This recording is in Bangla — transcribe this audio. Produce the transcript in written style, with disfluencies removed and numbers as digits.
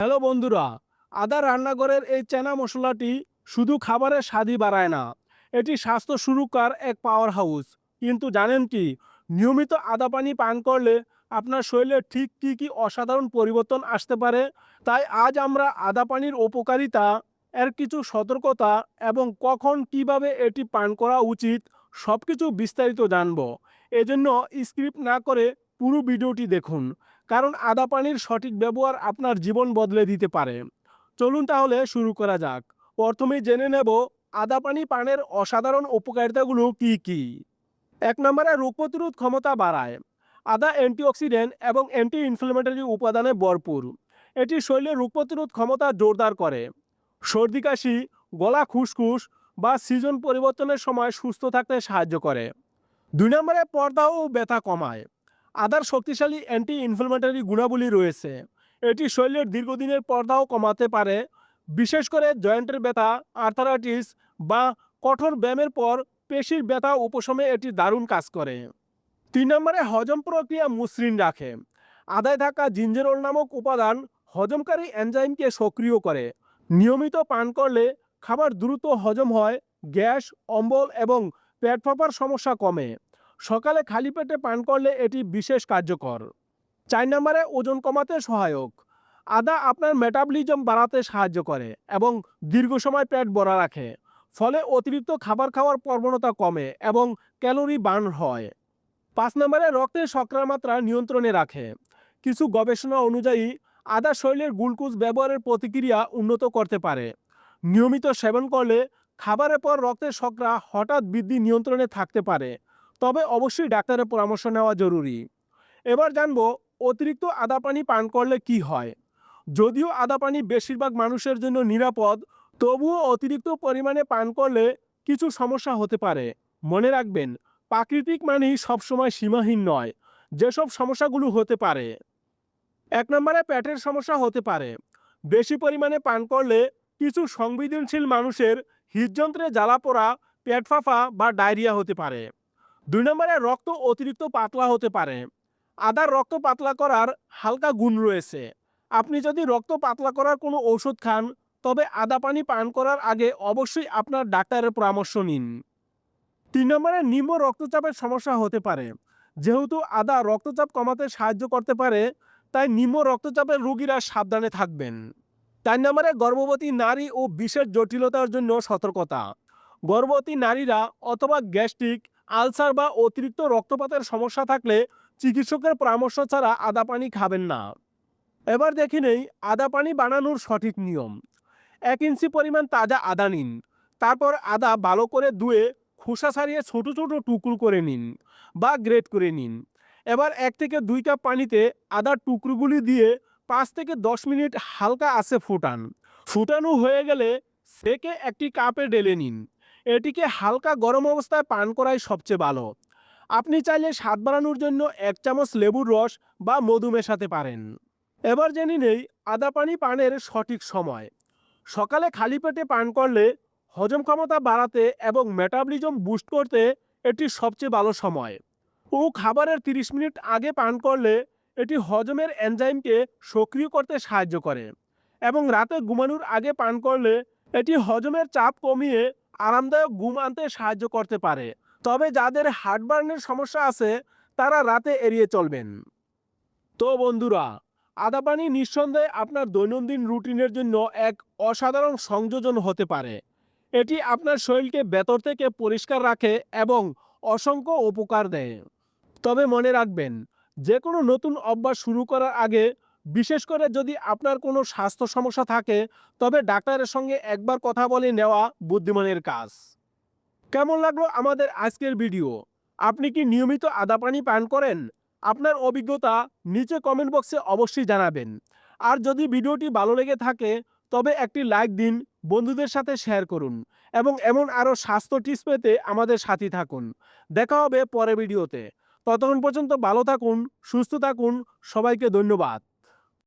হ্যালো বন্ধুরা, আদা রান্নাঘরের এই চেনা মশলাটি শুধু খাবারের স্বাদই বাড়ায় না, এটি স্বাস্থ্য সুরক্ষার এক পাওয়ার হাউস। কিন্তু জানেন কি, নিয়মিত আদা পানি পান করলে আপনার শরীরে ঠিক কী কী অসাধারণ পরিবর্তন আসতে পারে। তাই আজ আমরা আদা পানির উপকারিতা, এর কিছু সতর্কতা এবং কখন কিভাবে এটি পান করা উচিত সব কিছু বিস্তারিত জানব। এজন্য স্ক্রিপ্ট না করে পুরো ভিডিওটি দেখুন, কারণ আদা পানির সঠিক ব্যবহার আপনার জীবন বদলে দিতে পারে। চলুন তাহলে শুরু করা যাক। প্রথমেই জেনে নেব আদা পানি পানের অসাধারণ উপকারিতাগুলো কি কি। ১ নম্বরে রোগ প্রতিরোধ ক্ষমতা বাড়ায়। আদা অ্যান্টিঅক্সিডেন্ট এবং অ্যান্টি ইনফ্ল্যামেটরি উপাদানে ভরপুর। এটি শরীরের রোগ প্রতিরোধ ক্ষমতা জোরদার করে। সর্দি কাশি, গলা খুসখুস বা সিজন পরিবর্তনের সময় সুস্থ থাকতে সাহায্য করে। ২ নম্বরে পর্দা ও ব্যথা কমায়। আদার শক্তিশালী অ্যান্টি ইনফ্ল্যামেটরি গুণাবলী রয়েছে। এটি শরীরের দীর্ঘদিনের পর্দাও কমাতে পারে, বিশেষ করে জয়েন্টের ব্যথা, আর্থারাইটিস বা কঠোর ব্যায়ামের পর পেশির ব্যথা উপশমে এটি দারুণ কাজ করে। ৩ নম্বরে হজম প্রক্রিয়া মসৃণ রাখে। আদায় থাকা জিঞ্জেরোল নামক উপাদান হজমকারী এনজাইমকে সক্রিয় করে। নিয়মিত পান করলে খাবার দ্রুত হজম হয়, গ্যাস, অম্বল এবং পেট ফাঁপার সমস্যা কমে। সকালে খালি পেটে পান করলে এটি বিশেষ কার্যকর। ৪ নম্বরে ওজন কমাতে সহায়ক। আদা আপনার মেটাবলিজম বাড়াতে সাহায্য করে এবং দীর্ঘ সময় পেট ভরা রাখে। ফলে অতিরিক্ত খাবার খাওয়ার প্রবণতা কমে এবং ক্যালোরি বার্ন হয়। ৫ নম্বরে রক্তের শর্করার মাত্রা নিয়ন্ত্রণে রাখে। কিছু গবেষণা অনুযায়ী আদা শরীরের গ্লুকোজ ব্যবহারের প্রতিক্রিয়া উন্নত করতে পারে। নিয়মিত সেবন করলে খাবারের পর রক্তের শর্করা হঠাৎ বৃদ্ধি নিয়ন্ত্রণে থাকতে পারে, তবে অবশ্যই ডাক্তারের পরামর্শ নেওয়া জরুরি। এবার জানবো অতিরিক্ত আদা পানি পান করলে কি হয়। যদিও আদা পানি বেশিরভাগ মানুষের জন্য নিরাপদ, তবুও অতিরিক্ত পরিমাণে পান করলে কিছু সমস্যা হতে পারে। মনে রাখবেন, প্রাকৃতিক মানেই সবসময় সীমাহীন নয়। যেসব সমস্যাগুলো হতে পারে: ১ নম্বরে পেটের সমস্যা হতে পারে। বেশি পরিমাণে পান করলে কিছু সংবেদনশীল মানুষের হৃদযন্ত্রে জ্বালা পোড়া, পেট ফাঁপা বা ডায়রিয়া হতে পারে। ২ নম্বরে রক্ত অতিরিক্ত পাতলা হতে পারে। আদার রক্ত পাতলা করার হালকা গুণ রয়েছে। আপনি যদি রক্ত পাতলা করার কোনো ঔষধ খান, তবে আদা পানি পান করার আগে অবশ্যই আপনার ডাক্তারের পরামর্শ নিন। ৩ নম্বরে নিম্ন রক্তচাপের সমস্যা হতে পারে। যেহেতু আদা রক্তচাপ কমাতে সাহায্য করতে পারে, তাই নিম্ন রক্তচাপের রোগীরা সাবধানে থাকবেন। ৪ নম্বরে গর্ভবতী নারী ও বিষের জটিলতার জন্য সতর্কতা। গর্ভবতী নারীরা অথবা গ্যাস্ট্রিক, আলসার বা অতিরিক্ত রক্তপাতের সমস্যা থাকলে চিকিৎসকের পরামর্শ ছাড়া আদা পানি খাবেন না। এবার দেখে নেই আদা পানি বানানোর সঠিক নিয়ম। ১ ইঞ্চি পরিমাণ তাজা আদা নিন। তারপর আদা ভালো করে ধুয়ে খোসা ছাড়িয়ে ছোট ছোট টুকরো করে নিন বা গ্রেট করে নিন। এবার ১ থেকে ২ কাপ পানিতে আদার টুকরোগুলি দিয়ে ৫ থেকে ১০ মিনিট হালকা আঁচে ফুটান। ফুটানো হয়ে গেলে সেকে একটি কাপে ঢেলে নিন। এটিকে হালকা গরম অবস্থায় পান করাই সবচেয়ে ভালো। আপনি চাইলে স্বাদ বাড়ানোর জন্য ১ চামচ লেবুর রস বা মধু মেশাতে পারেন। এবার জেনে নেই আদা পানি পানের সঠিক সময়। সকালে খালি পেটে পান করলে হজম ক্ষমতা বাড়াতে এবং মেটাবলিজম বুস্ট করতে এটি সবচেয়ে ভালো সময়। ও খাবারের ৩০ মিনিট আগে পান করলে এটি হজমের এনজাইমকে সক্রিয় করতে সাহায্য করে এবং রাতে ঘুমানোর আগে পান করলে এটি হজমের চাপ কমিয়ে আরামদায়ক ঘুম আনতে সাহায্য করতে পারে। তবে যাদের হার্টবার্নের সমস্যা আছে, তারা রাতে এড়িয়ে চলবেন। তো বন্ধুরা, আদা পানি নিঃসন্দেহে আপনার দৈনন্দিন রুটিনের জন্য এক অসাধারণ সংযোজন হতে পারে। এটি আপনার শরীরকে ভেতর থেকে পরিষ্কার রাখে এবং অসংখ্য উপকার দেয়। তবে মনে রাখবেন, যে কোনো নতুন অভ্যাস শুরু করার আগে, বিশেষ করে যদি আপনার কোনো স্বাস্থ্য সমস্যা থাকে, তবে ডাক্তারের সঙ্গে একবার কথা বলে নেওয়া বুদ্ধিমানের কাজ। কেমন লাগলো আমাদের আজকের ভিডিও? আপনি কি নিয়মিত আদা পানি পান করেন? আপনার অভিজ্ঞতা নিচে কমেন্ট বক্সে অবশ্যই জানাবেন। আর যদি ভিডিওটি ভালো লেগে থাকে, তবে একটি লাইক দিন, বন্ধুদের সাথে শেয়ার করুন এবং এমন আরও স্বাস্থ্য টিপস পেতে আমাদের সাথে থাকুন। দেখা হবে পরের ভিডিওতে। ততক্ষণ পর্যন্ত ভালো থাকুন, সুস্থ থাকুন। সবাইকে ধন্যবাদ।